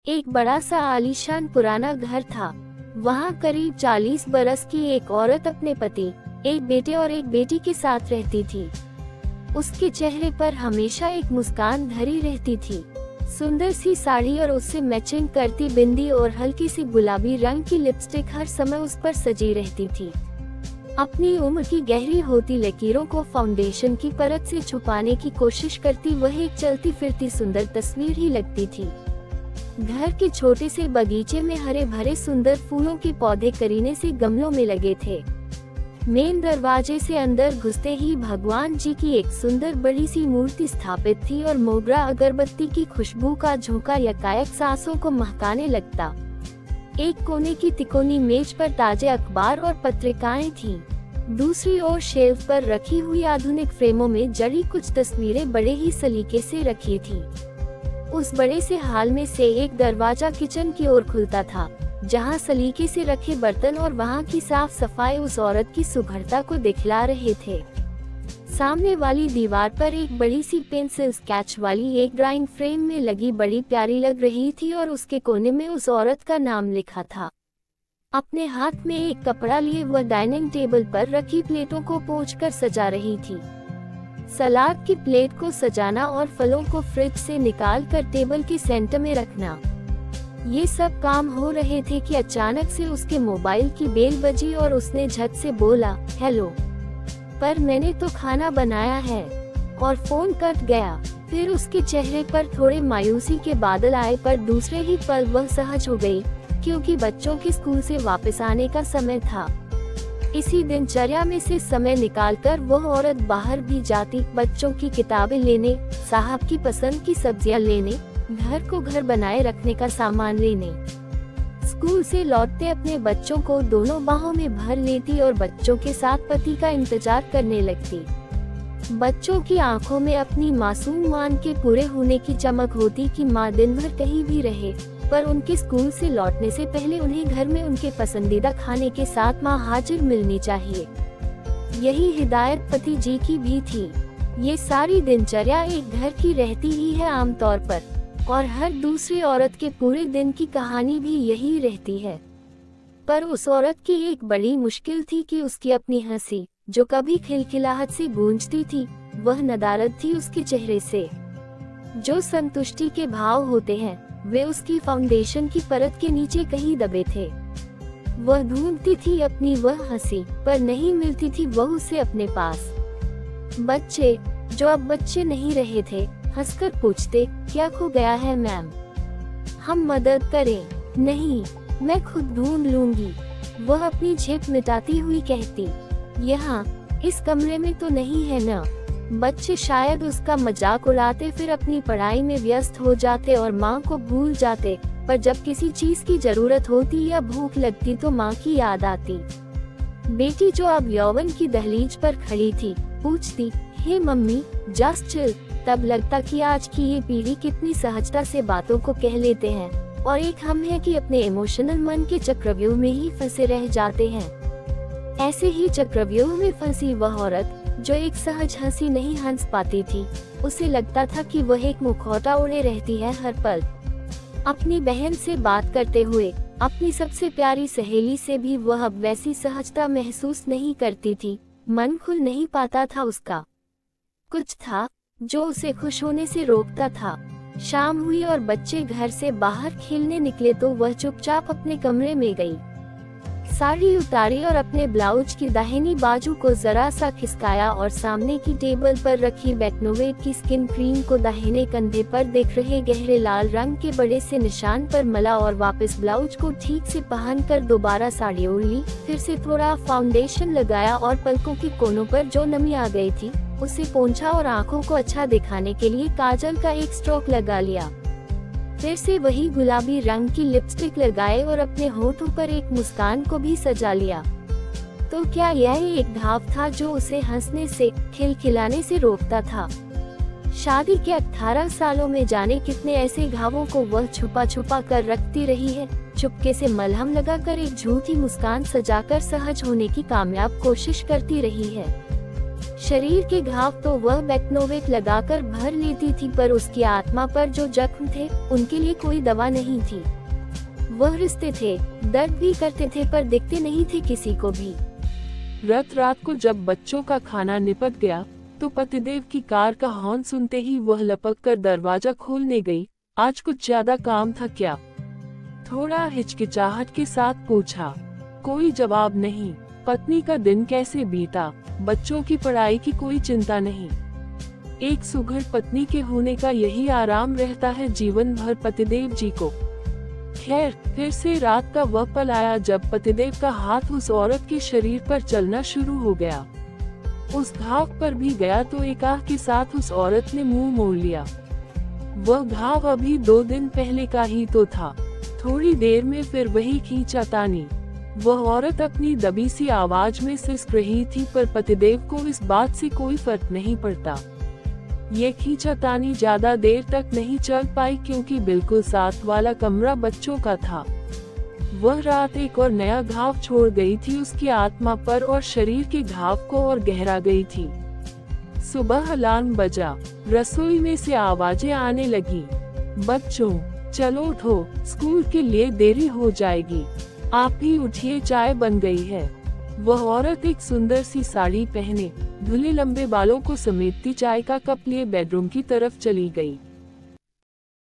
एक बड़ा सा आलीशान पुराना घर था। वहाँ करीब 40 बरस की एक औरत अपने पति, एक बेटे और एक बेटी के साथ रहती थी। उसके चेहरे पर हमेशा एक मुस्कान धरी रहती थी। सुंदर सी साड़ी और उससे मैचिंग करती बिंदी और हल्की सी गुलाबी रंग की लिपस्टिक हर समय उस पर सजी रहती थी। अपनी उम्र की गहरी होती लकीरों को फाउंडेशन की परत से छुपाने की कोशिश करती वह एक चलती फिरती सुंदर तस्वीर ही लगती थी। घर के छोटे से बगीचे में हरे भरे सुंदर फूलों के पौधे करीने से गमलों में लगे थे। मेन दरवाजे से अंदर घुसते ही भगवान जी की एक सुंदर बड़ी सी मूर्ति स्थापित थी और मोगरा अगरबत्ती की खुशबू का झोंका यकायक सांसों को महकाने लगता। एक कोने की तिकोनी मेज पर ताजे अखबार और पत्रिकाएं थीं। दूसरी ओर शेल्फ पर रखी हुई आधुनिक फ्रेमों में जड़ी कुछ तस्वीरें बड़े ही सलीके से रखी थीं। उस बड़े से हाल में से एक दरवाजा किचन की ओर खुलता था, जहां सलीके से रखे बर्तन और वहां की साफ सफाई उस औरत की सुघड़ता को दिखला रहे थे। सामने वाली दीवार पर एक बड़ी सी पेंसिल स्केच वाली एक ड्राइंग फ्रेम में लगी बड़ी प्यारी लग रही थी और उसके कोने में उस औरत का नाम लिखा था। अपने हाथ में एक कपड़ा लिए वह डाइनिंग टेबल पर रखी प्लेटों को पोंछकर सजा रही थी। सलाद की प्लेट को सजाना और फलों को फ्रिज से निकाल कर टेबल के सेंटर में रखना, ये सब काम हो रहे थे कि अचानक से उसके मोबाइल की बेल बजी और उसने झट से बोला, हेलो, पर मैंने तो खाना बनाया है, और फोन कट गया। फिर उसके चेहरे पर थोड़े मायूसी के बादल आए, पर दूसरे ही पल वह सहज हो गई, क्योंकि बच्चों के स्कूल से वापस आने का समय था। इसी दिनचर्या में से समय निकालकर वह औरत बाहर भी जाती, बच्चों की किताबें लेने, साहब की पसंद की सब्जियां लेने, घर को घर बनाए रखने का सामान लेने। स्कूल से लौटते अपने बच्चों को दोनों बाहों में भर लेती और बच्चों के साथ पति का इंतजार करने लगती। बच्चों की आंखों में अपनी मासूम मान के पूरे होने की चमक होती कि माँ दिन भर कहीं भी रहे, पर उनके स्कूल से लौटने से पहले उन्हें घर में उनके पसंदीदा खाने के साथ माँ हाजिर मिलनी चाहिए। यही हिदायत पति जी की भी थी। ये सारी दिनचर्या एक घर की रहती ही है आमतौर पर, और हर दूसरी औरत के पूरे दिन की कहानी भी यही रहती है। पर उस औरत की एक बड़ी मुश्किल थी कि उसकी अपनी हंसी, जो कभी खिलखिलाहट से गूंजती थी, वह नदारद थी उसके चेहरे से। जो संतुष्टि के भाव होते हैं, वे उसकी फाउंडेशन की परत के नीचे कहीं दबे थे। वह ढूंढती थी अपनी वह हंसी, पर नहीं मिलती थी वह उसे अपने पास। बच्चे, जो अब बच्चे नहीं रहे थे, हंसकर पूछते, क्या खो गया है मैम? हम मदद करें? नहीं, मैं खुद ढूंढ लूंगी, वह अपनी झेप मिटाती हुई कहती। यहाँ इस कमरे में तो नहीं है ना? बच्चे शायद उसका मजाक उड़ाते, फिर अपनी पढ़ाई में व्यस्त हो जाते और माँ को भूल जाते, पर जब किसी चीज की जरूरत होती या भूख लगती तो माँ की याद आती। बेटी, जो अब यौवन की दहलीज पर खड़ी थी, पूछती, हे मम्मी, जस्ट चिल। तब लगता कि आज की ये पीढ़ी कितनी सहजता से बातों को कह लेते हैं, और एक हम है कि अपने इमोशनल मन के चक्रव्यूह में ही फंसे रह जाते हैं। ऐसे ही चक्रव्यूह में फंसी वह औरत, जो एक सहज हंसी नहीं हंस पाती थी, उसे लगता था कि वह एक मुखौटा ओढ़े रहती है हर पल। अपनी बहन से बात करते हुए, अपनी सबसे प्यारी सहेली से भी वह अब वैसी सहजता महसूस नहीं करती थी। मन खुल नहीं पाता था उसका। कुछ था जो उसे खुश होने से रोकता था। शाम हुई और बच्चे घर से बाहर खेलने निकले तो वह चुपचाप अपने कमरे में गई। साड़ी उतारी और अपने ब्लाउज की दाहिनी बाजू को जरा सा खिसकाया और सामने की टेबल पर रखी बेटनोवेट की स्किन क्रीम को दाहिने कंधे पर दिख रहे गहरे लाल रंग के बड़े से निशान पर मला और वापस ब्लाउज को ठीक से पहनकर दोबारा साड़ी ओढ़ ली। फिर से थोड़ा फाउंडेशन लगाया और पलकों के कोनों पर जो नमी आ गई थी उसे पोंछा और आँखों को अच्छा दिखाने के लिए काजल का एक स्ट्रोक लगा लिया। फिर से वही गुलाबी रंग की लिपस्टिक लगाए और अपने होठों पर एक मुस्कान को भी सजा लिया। तो क्या यह एक घाव था जो उसे हंसने से, खिलखिलाने से रोकता था? शादी के 18 सालों में जाने कितने ऐसे घावों को वह छुपा छुपा कर रखती रही है, चुपके से मलहम लगाकर एक झूठी मुस्कान सजाकर सहज होने की कामयाब कोशिश करती रही है। शरीर के घाव तो वह बेक्नोवेट लगाकर भर लेती थी, पर उसकी आत्मा पर जो जख्म थे उनके लिए कोई दवा नहीं थी। वह रिश्ते थे, दर्द भी करते थे, पर दिखते नहीं थे किसी को भी। रात को जब बच्चों का खाना निपट गया तो पतिदेव की कार का हॉर्न सुनते ही वह लपक कर दरवाजा खोलने गई। आज कुछ ज्यादा काम था क्या? थोड़ा हिचकिचाहट के साथ पूछा। कोई जवाब नहीं। पत्नी का दिन कैसे बीता? बच्चों की पढ़ाई की कोई चिंता नहीं। एक सुघड़ पत्नी के होने का यही आराम रहता है जीवन भर पतिदेव जी को। खैर, फिर से रात का वह पल आया जब पतिदेव का हाथ उस औरत के शरीर पर चलना शुरू हो गया। उस घाव पर भी गया तो एक आह के साथ उस औरत ने मुंह मोड़ लिया। वह घाव अभी 2 दिन पहले का ही तो था। थोड़ी देर में फिर वही खींचातानी। वह औरत अपनी दबी सी आवाज में सिसक रही थी, पर पतिदेव को इस बात से कोई फर्क नहीं पड़ता। ये खींचातानी ज्यादा देर तक नहीं चल पाई, क्योंकि बिल्कुल साथ वाला कमरा बच्चों का था। वह रात एक और नया घाव छोड़ गई थी उसकी आत्मा पर, और शरीर के घाव को और गहरा गई थी। सुबह अलार्म बजा। रसोई में से आवाजें आने लगी। बच्चों, चलो उठो, स्कूल के लिए देरी हो जाएगी। आप ही उठिए, चाय बन गई है। वह औरत एक सुंदर सी साड़ी पहने, धुले लंबे बालों को समेटती चाय का कप लिए बेडरूम की तरफ चली गई।